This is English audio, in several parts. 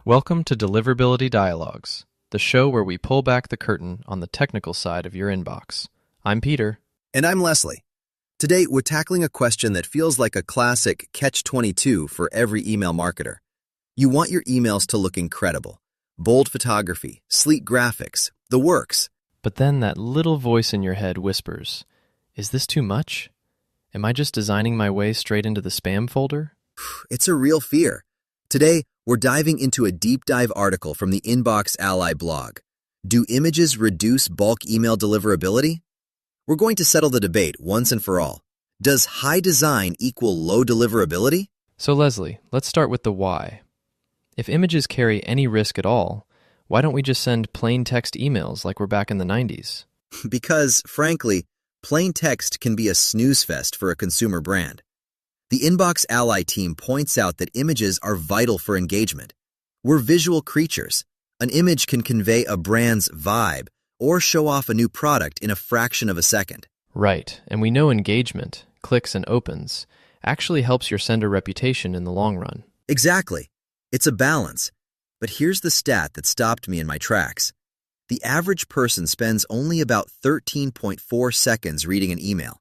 Welcome to Deliverability Dialogues, the show where we pull back the curtain on the technical side of your inbox. I'm Peter. And I'm Leslie. Today, we're tackling a question that feels like a classic catch-22 for every email marketer. You want your emails to look incredible. Bold photography, sleek graphics, the works. But then that little voice in your head whispers, is this too much? Am I just designing my way straight into the spam folder? It's a real fear. Today, we're diving into a deep dive article from the InboxAlly blog. Do images reduce bulk email deliverability? We're going to settle the debate once and for all. Does high design equal low deliverability? So Leslie, let's start with the why. If images carry any risk at all, why don't we just send plain text emails like we're back in the 90s? Because, frankly, plain text can be a snooze fest for a consumer brand. The InboxAlly team points out that images are vital for engagement. We're visual creatures. An image can convey a brand's vibe or show off a new product in a fraction of a second. Right, and we know engagement, clicks and opens, actually helps your sender reputation in the long run. Exactly. It's a balance. But here's the stat that stopped me in my tracks. The average person spends only about 13.4 seconds reading an email.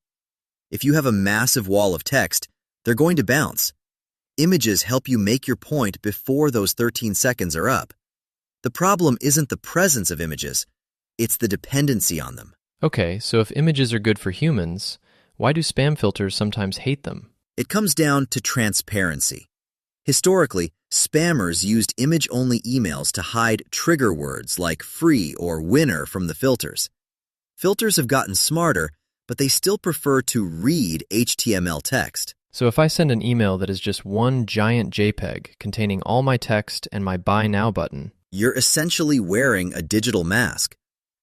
If you have a massive wall of text, they're going to bounce. Images help you make your point before those 13 seconds are up. The problem isn't the presence of images, it's the dependency on them. Okay, so if images are good for humans, why do spam filters sometimes hate them? It comes down to transparency. Historically, spammers used image-only emails to hide trigger words like free or winner from the filters. Filters have gotten smarter, but they still prefer to read HTML text. So if I send an email that is just one giant JPEG containing all my text and my Buy Now button, you're essentially wearing a digital mask.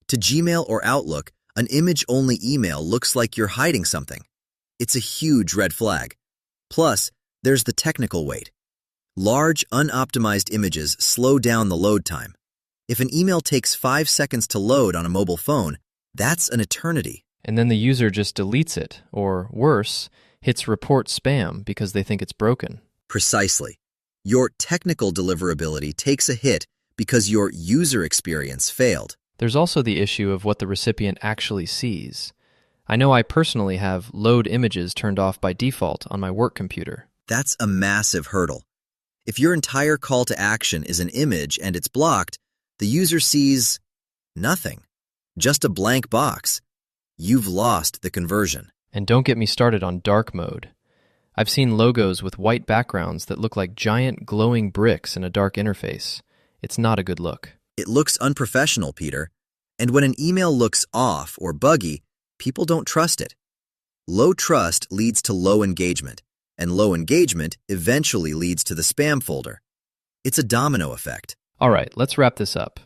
To Gmail or Outlook, an image-only email looks like you're hiding something. It's a huge red flag. Plus, there's the technical weight. Large, unoptimized images slow down the load time. If an email takes 5 seconds to load on a mobile phone, that's an eternity. and then the user just deletes it, or worse, hits report spam because they think it's broken. Precisely. Your technical deliverability takes a hit because your user experience failed. There's also the issue of what the recipient actually sees. I know I personally have load images turned off by default on my work computer. That's a massive hurdle. If your entire call to action is an image and it's blocked, the user sees nothing, just a blank box. You've lost the conversion. And don't get me started on dark mode. I've seen logos with white backgrounds that look like giant glowing bricks in a dark interface. It's not a good look. It looks unprofessional, Peter. And when an email looks off or buggy, people don't trust it. Low trust leads to low engagement, and low engagement eventually leads to the spam folder. It's a domino effect. All right, let's wrap this up.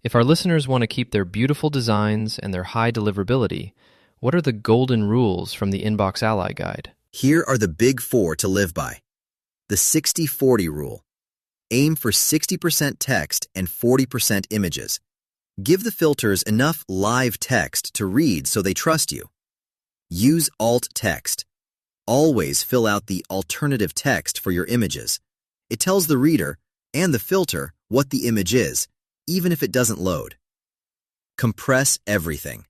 If our listeners want to keep their beautiful designs and their high deliverability, what are the golden rules from the InboxAlly guide? Here are the big four to live by. The 60-40 rule. Aim for 60% text and 40% images. Give the filters enough live text to read so they trust you. Use alt text. Always fill out the alternative text for your images. It tells the reader and the filter what the image is, even if it doesn't load. Compress everything.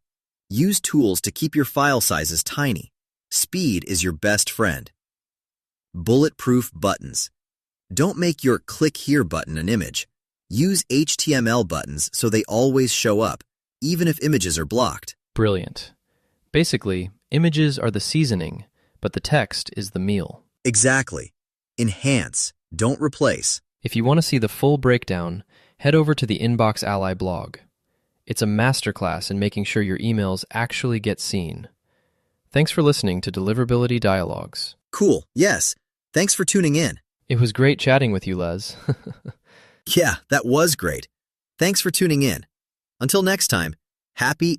Use tools to keep your file sizes tiny. Speed is your best friend. Bulletproof buttons. Don't make your click here button an image. Use HTML buttons so they always show up, even if images are blocked. Brilliant. Basically, images are the seasoning, but the text is the meal. Exactly. Enhance, don't replace. If you want to see the full breakdown, head over to the InboxAlly blog. It's a masterclass in making sure your emails actually get seen. Thanks for listening to Deliverability Dialogues. Cool, yes. Thanks for tuning in. It was great chatting with you, Les. Yeah, that was great. Thanks for tuning in. Until next time, happy